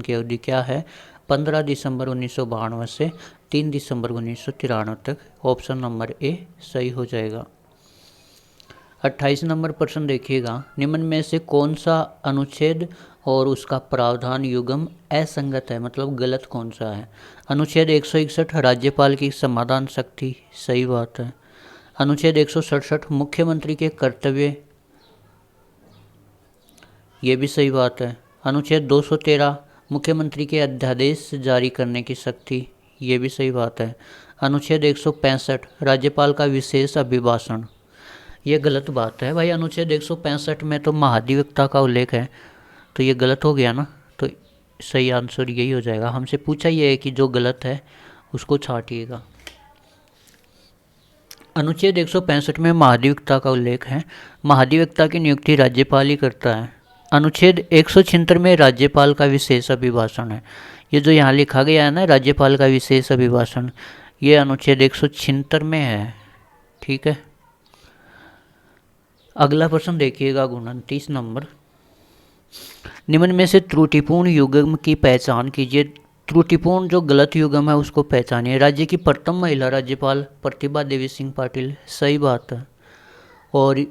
शासन की अवधि क्या है? 15 दिसंबर 1992 से 3 दिसंबर 1993 तक। ऑप्शन नंबर ए सही हो जाएगा। 28 नंबर प्रश्न देखिएगा, निम्न में से कौन सा अनुच्छेद और उसका प्रावधान युग्म असंगत है, मतलब गलत कौन सा है? अनुच्छेद 161 राज्यपाल की समाधान शक्ति, सही बात है। अनुच्छेद 167 मुख्यमंत्री के कर्तव्य, ये भी सही बात है। अनुच्छेद 213 मुख्यमंत्री के अध्यादेश जारी करने की शक्ति, ये भी सही बात है। अनुच्छेद 165 राज्यपाल का विशेष अभिभाषण, ये गलत बात है भाई। अनुच्छेद 165 में तो महाधिवक्ता का उल्लेख है, तो ये गलत हो गया ना, तो सही आंसर यही हो जाएगा। हमसे पूछा ये है कि जो गलत है उसको छांटिएगा। अनुच्छेद 165 में महाधिवक्ता का उल्लेख है, महाधिवक्ता की नियुक्ति राज्यपाल ही करता है। अनुच्छेद 176 में राज्यपाल का विशेष अभिभाषण है, ये जो यहाँ लिखा गया है ना राज्यपाल का विशेष अभिभाषण, ये अनुच्छेद 176 में है, ठीक है। अगला प्रश्न देखिएगा 29 नंबर, निम्न में से त्रुटिपूर्ण युग्म की पहचान कीजिए। त्रुटिपूर्ण जो गलत युग्म है उसको पहचानिए। राज्य की प्रथम महिला राज्यपाल प्रतिभा देवी सिंह पाटिल, सही बात है, और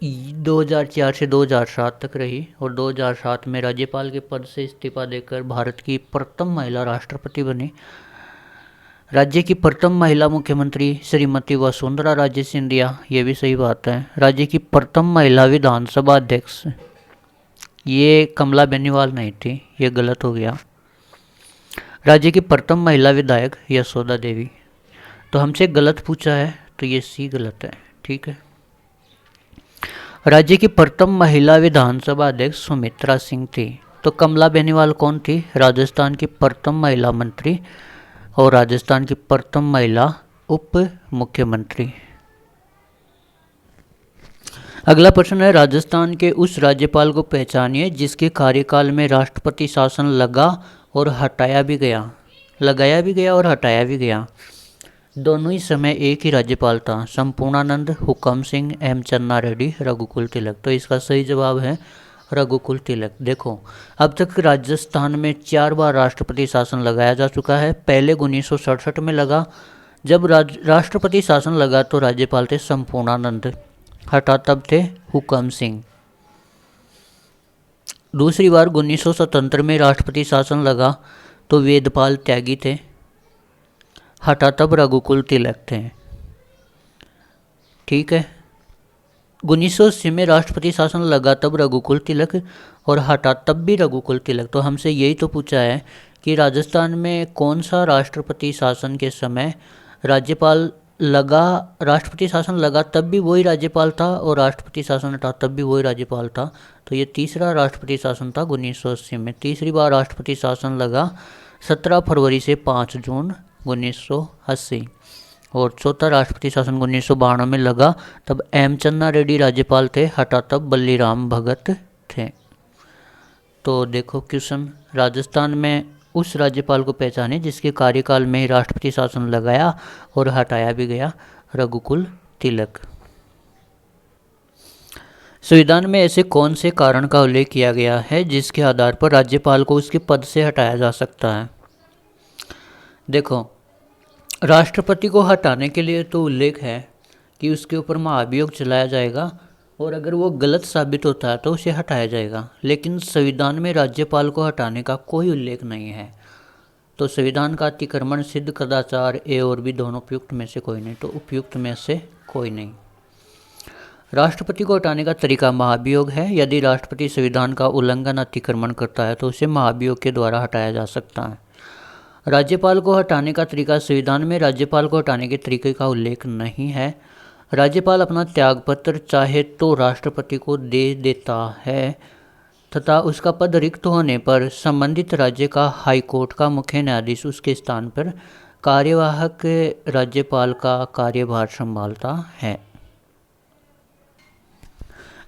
2004 से 2007 तक रही और 2007 में राज्यपाल के पद से इस्तीफा देकर भारत की प्रथम महिला राष्ट्रपति बनी। राज्य की प्रथम महिला मुख्यमंत्री श्रीमती वसुंधरा राजे सिंधिया, ये भी सही बात है। राज्य की प्रथम महिला विधानसभा अध्यक्ष, ये कमला बेनीवाल नहीं थी, ये गलत हो गया। राज्य की प्रथम महिला विधायक यशोदा देवी, तो हमसे गलत पूछा है तो ये सी गलत है, ठीक है। राज्य की प्रथम महिला विधानसभा अध्यक्ष सुमित्रा सिंह थी, तो कमला बेनीवाल कौन थी? राजस्थान की प्रथम महिला मंत्री और राजस्थान की प्रथम महिला उप मुख्यमंत्री। अगला प्रश्न है, राजस्थान के उस राज्यपाल को पहचानिए जिसके कार्यकाल में राष्ट्रपति शासन लगा और हटाया भी गया, लगाया भी गया और हटाया भी गया। दोनों ही समय एक ही राज्यपाल था, संपूर्णानंद, हुकम सिंह, एम चन्ना रेड्डी, रघुकुल तिलक। तो इसका सही जवाब है रघुकुल तिलक। देखो, अब तक राजस्थान में 4 बार राष्ट्रपति शासन लगाया जा चुका है। पहले 1967 में लगा, जब राष्ट्रपति शासन लगा तो राज्यपाल थे संपूर्णानंद, हटा तब थे हुकम सिंह। दूसरी बार 1977 में राष्ट्रपति शासन लगा तो वेदपाल त्यागी थे, हटा तब रघुकुल तिलक थे, ठीक है। 1980 में राष्ट्रपति शासन लगा तब रघुकुल तिलक और हटा तब भी रघुकुल तिलक। तो हमसे यही तो पूछा है कि राजस्थान में कौन सा राष्ट्रपति शासन के समय राज्यपाल लगा, राष्ट्रपति शासन लगा तब भी वही राज्यपाल था और राष्ट्रपति शासन हटा तब भी वही राज्यपाल था। तो ये तीसरा राष्ट्रपति शासन था 1980 में। तीसरी बार राष्ट्रपति शासन लगा 17 फरवरी से 5 जून 1980 और चौथा राष्ट्रपति शासन 1992 में लगा, तब एम चन्ना रेड्डी राज्यपाल थे, हटा तब बल्लीराम भगत थे। तो देखो क्वेश्चन, राजस्थान में उस राज्यपाल को पहचाने जिसके कार्यकाल में ही राष्ट्रपति शासन लगाया और हटाया भी गया, रघुकुल तिलक। संविधान में ऐसे कौन से कारण का उल्लेख किया गया है जिसके आधार पर राज्यपाल को उसके पद से हटाया जा सकता है? देखो, राष्ट्रपति को हटाने के लिए तो उल्लेख है कि उसके ऊपर महाभियोग चलाया जाएगा और अगर वो गलत साबित होता है तो उसे हटाया जाएगा, लेकिन संविधान में राज्यपाल को हटाने का कोई उल्लेख नहीं है। तो संविधान का अतिक्रमण, सिद्ध कदाचार, ए और बी दोनों उपयुक्त में से कोई नहीं, तो उपयुक्त में से कोई नहीं। राष्ट्रपति को हटाने का तरीका महाभियोग है। यदि राष्ट्रपति संविधान का उल्लंघन, अतिक्रमण करता है तो उसे महाभियोग के द्वारा हटाया जा सकता है। राज्यपाल को हटाने का तरीका, संविधान में राज्यपाल को हटाने के तरीके का उल्लेख नहीं है। राज्यपाल अपना त्यागपत्र चाहे तो राष्ट्रपति को दे देता है तथा उसका पद रिक्त होने पर संबंधित राज्य का हाईकोर्ट का मुख्य न्यायाधीश उसके स्थान पर कार्यवाहक राज्यपाल का कार्यभार संभालता है।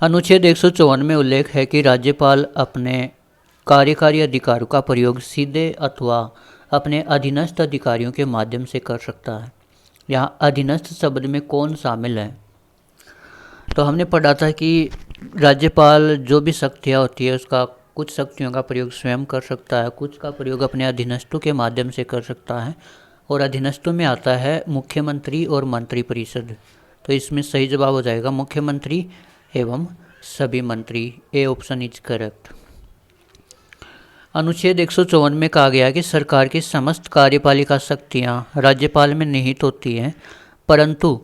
अनुच्छेद 154 में उल्लेख है कि राज्यपाल अपने कार्यकारी अधिकारों का प्रयोग सीधे अथवा अपने अधीनस्थ अधिकारियों के माध्यम से कर सकता है। यहाँ अधीनस्थ शब्द में कौन शामिल है? तो हमने पढ़ा था कि राज्यपाल जो भी शक्तियाँ होती है उसका कुछ शक्तियों का प्रयोग स्वयं कर सकता है, कुछ का प्रयोग अपने अधीनस्थों के माध्यम से कर सकता है। और अधीनस्थों में आता है मुख्यमंत्री और मंत्रिपरिषद। तो इसमें सही जवाब हो जाएगा मुख्यमंत्री एवं सभी मंत्री। A option is correct. अनुच्छेद 154 में कहा गया है कि सरकार की समस्त कार्यपालिका शक्तियाँ राज्यपाल में निहित होती हैं, परंतु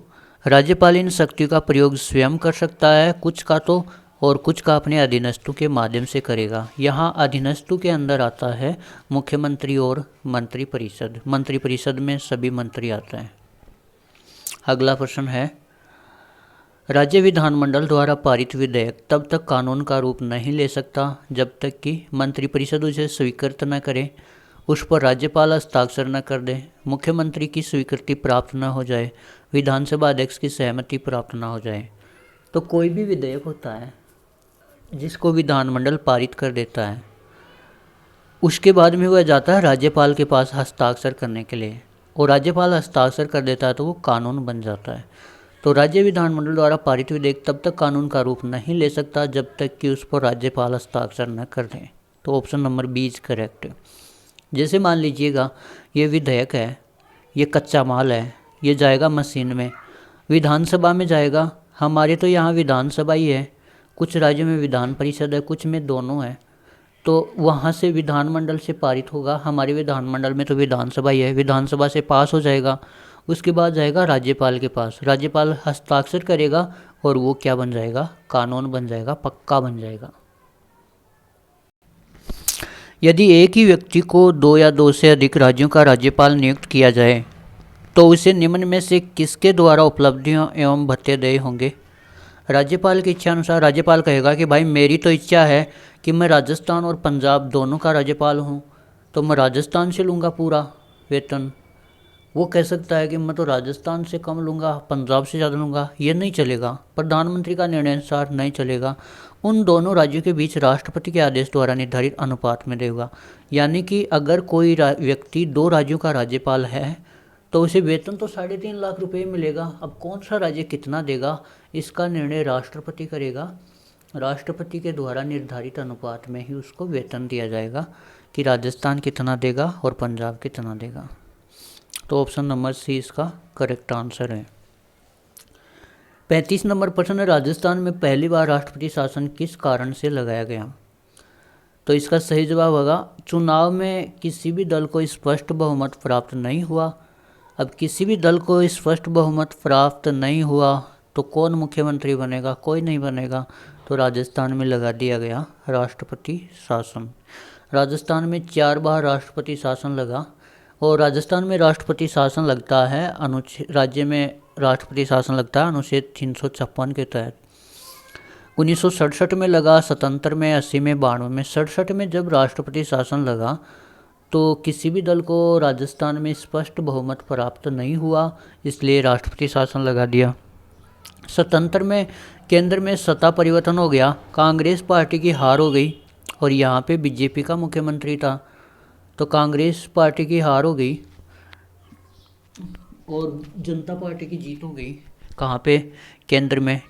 राज्यपाल इन शक्तियों का प्रयोग स्वयं कर सकता है, कुछ का तो और कुछ का अपने अधीनस्थों के माध्यम से करेगा। यहाँ अधीनस्थों के अंदर आता है मुख्यमंत्री और मंत्रिपरिषद। मंत्रिपरिषद में सभी मंत्री आते हैं। अगला प्रश्न है, राज्य विधानमंडल द्वारा पारित विधेयक तब तक कानून का रूप नहीं ले सकता जब तक कि मंत्रिपरिषद उसे स्वीकृत न करे, उस पर राज्यपाल हस्ताक्षर न कर दे, मुख्यमंत्री की स्वीकृति प्राप्त न हो जाए, विधानसभा अध्यक्ष की सहमति प्राप्त न हो जाए। तो कोई भी विधेयक होता है जिसको विधानमंडल पारित कर देता है, उसके बाद में वह जाता है राज्यपाल के पास हस्ताक्षर करने के लिए, और राज्यपाल हस्ताक्षर कर देता है तो वो कानून बन जाता है। तो राज्य विधानमंडल द्वारा पारित विधेयक तब तक कानून का रूप नहीं ले सकता जब तक कि उस पर राज्यपाल हस्ताक्षर न कर दें। तो option number B is correct. जैसे मान लीजिएगा ये विधेयक है, ये कच्चा माल है, ये जाएगा मशीन में, विधानसभा में जाएगा। हमारे तो यहाँ विधानसभा ही है, कुछ राज्यों में विधान परिषद है, कुछ में दोनों है। तो वहाँ से विधानमंडल से पारित होगा, हमारे विधानमंडल में तो विधानसभा ही है, विधानसभा से पास हो जाएगा, उसके बाद जाएगा राज्यपाल के पास, राज्यपाल हस्ताक्षर करेगा और वो क्या बन जाएगा, कानून बन जाएगा, पक्का बन जाएगा। यदि एक ही व्यक्ति को 2 या 2 से अधिक राज्यों का राज्यपाल नियुक्त किया जाए तो उसे निम्न में से किसके द्वारा उपलब्धियां एवं भत्ते देय होंगे। राज्यपाल की इच्छा अनुसार राज्यपाल कहेगा कि भाई मेरी तो इच्छा है कि मैं राजस्थान और पंजाब दोनों का राज्यपाल हूँ, तो मैं राजस्थान से लूँगा पूरा वेतन। वो कह सकता है कि मैं तो राजस्थान से कम लूँगा, पंजाब से ज़्यादा लूँगा। ये नहीं चलेगा, प्रधानमंत्री का निर्णय अनुसार नहीं चलेगा। उन दोनों राज्यों के बीच राष्ट्रपति के आदेश द्वारा निर्धारित अनुपात में देगा। यानी कि अगर कोई व्यक्ति 2 राज्यों का राज्यपाल है तो उसे वेतन तो 3.5 लाख रुपए मिलेगा। अब कौन सा राज्य कितना देगा इसका निर्णय राष्ट्रपति करेगा। राष्ट्रपति के द्वारा निर्धारित अनुपात में ही उसको वेतन दिया जाएगा कि राजस्थान कितना देगा और पंजाब कितना देगा। तो ऑप्शन नंबर सी इसका करेक्ट आंसर है। 35 नंबर प्रश्न है, राजस्थान में पहली बार राष्ट्रपति शासन किस कारण से लगाया गया। तो इसका सही जवाब होगा चुनाव में किसी भी दल को स्पष्ट बहुमत प्राप्त नहीं हुआ। अब किसी भी दल को स्पष्ट बहुमत प्राप्त नहीं हुआ तो कौन मुख्यमंत्री बनेगा, कोई नहीं बनेगा। तो राजस्थान में लगा दिया गया राष्ट्रपति शासन। राजस्थान में 4 बार राष्ट्रपति शासन लगा और राजस्थान में राष्ट्रपति शासन लगता है राज्य में राष्ट्रपति शासन लगता है अनुच्छेद 356 के तहत। 1967 में लगा, 77 में, 80 में, 92 में। 67 में जब राष्ट्रपति शासन लगा तो किसी भी दल को राजस्थान में स्पष्ट बहुमत प्राप्त नहीं हुआ, इसलिए राष्ट्रपति शासन लगा दिया। 77 में केंद्र में सत्ता परिवर्तन हो गया, कांग्रेस पार्टी की हार हो गई और यहाँ पे बीजेपी का मुख्यमंत्री था, तो कांग्रेस पार्टी की हार हो गई और जनता पार्टी की जीत हो गई। कहाँ पे, केंद्र में,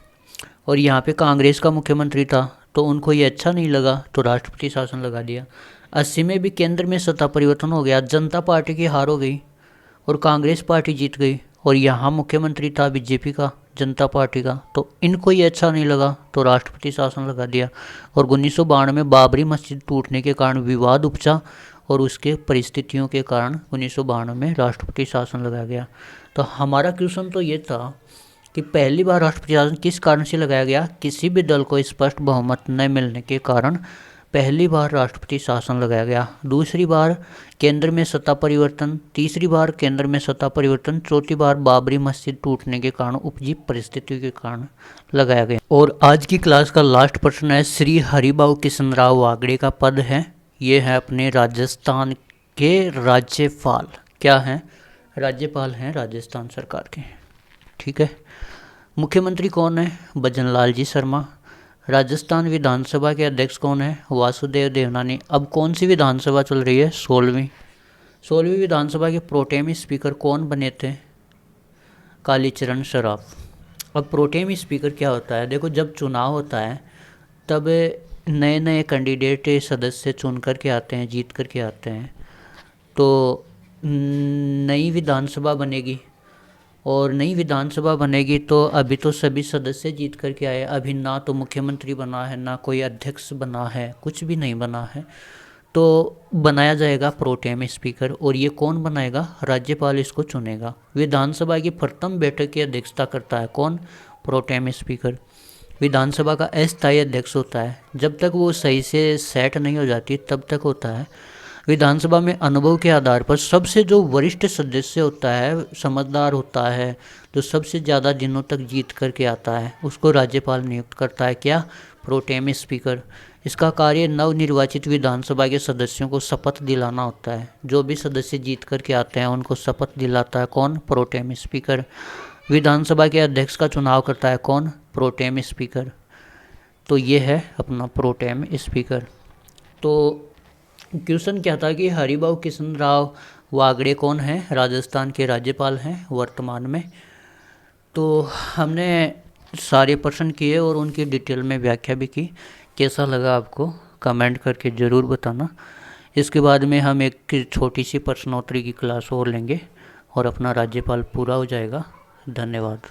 और यहाँ पे कांग्रेस का मुख्यमंत्री था, तो उनको ये अच्छा नहीं लगा तो राष्ट्रपति शासन लगा दिया। 80 में भी केंद्र में सत्ता परिवर्तन हो गया, जनता पार्टी की हार हो गई और कांग्रेस पार्टी जीत गई और यहाँ मुख्यमंत्री था बीजेपी का, जनता पार्टी का, तो इनको ये अच्छा नहीं लगा तो राष्ट्रपति शासन लगा दिया। और 1992 में बाबरी मस्जिद टूटने के कारण विवाद उपजा और उसके परिस्थितियों के कारण 1992 में राष्ट्रपति शासन लगाया गया। तो हमारा क्वेश्चन तो ये था कि पहली बार राष्ट्रपति शासन किस कारण से लगाया गया, किसी भी दल को स्पष्ट बहुमत न मिलने के कारण पहली बार राष्ट्रपति शासन लगाया गया। दूसरी बार केंद्र में सत्ता परिवर्तन, तीसरी बार केंद्र में सत्ता परिवर्तन, चौथी बार बाबरी मस्जिद टूटने के कारण उपजी परिस्थितियों के कारण लगाया गया। और आज की क्लास का लास्ट प्रश्न है, श्री हरिभाऊ किशनराव वागड़े का पद है, ये है अपने राजस्थान के राज्यपाल। क्या हैं, राज्यपाल हैं राजस्थान सरकार के। ठीक है, मुख्यमंत्री कौन है, भजनलाल जी शर्मा। राजस्थान विधानसभा के अध्यक्ष कौन है, वासुदेव देवनानी। अब कौन सी विधानसभा चल रही है, 16वीं विधानसभा के प्रोटेम स्पीकर कौन बने थे, कालीचरण सराफ। अब प्रोटेम स्पीकर क्या होता है, देखो जब चुनाव होता है तब नए नए कैंडिडेट सदस्य चुन कर के आते हैं, जीत कर के आते हैं, तो नई विधानसभा बनेगी। और नई विधानसभा बनेगी तो अभी तो सभी सदस्य जीत कर के आए, अभी ना तो मुख्यमंत्री बना है, ना कोई अध्यक्ष बना है, कुछ भी नहीं बना है। तो बनाया जाएगा प्रोटेम स्पीकर, और ये कौन बनाएगा? राज्यपाल इसको चुनेगा। विधानसभा की प्रथम बैठक की अध्यक्षता करता है कौन? Pro tem speaker. विधानसभा का अस्थायी अध्यक्ष होता है, जब तक वो सही से सेट नहीं हो जाती तब तक होता है। विधानसभा में अनुभव के आधार पर सबसे जो वरिष्ठ सदस्य होता है, समझदार होता है, जो सबसे ज़्यादा दिनों तक जीत करके आता है, उसको राज्यपाल नियुक्त करता है। क्या? Pro tem speaker. इसका कार्य नवनिर्वाचित विधानसभा के सदस्यों को शपथ दिलाना होता है। जो भी सदस्य जीत करके आते हैं उनको शपथ दिलाता है कौन? Pro tem speaker. विधानसभा के अध्यक्ष का चुनाव करता है कौन? Pro tem speaker. तो ये है अपना प्रोटेम स्पीकर। तो क्वेश्चन क्या था कि हरिभाऊ किशन राव वागड़े कौन है? राजस्थान के राज्यपाल हैं वर्तमान में। तो हमने सारे प्रश्न किए और उनकी डिटेल में व्याख्या भी की। कैसा लगा आपको कमेंट करके ज़रूर बताना। इसके बाद में हम एक छोटी सी प्रश्नोत्तरी की क्लास और लेंगे और अपना राज्यपाल पूरा हो जाएगा। धन्यवाद।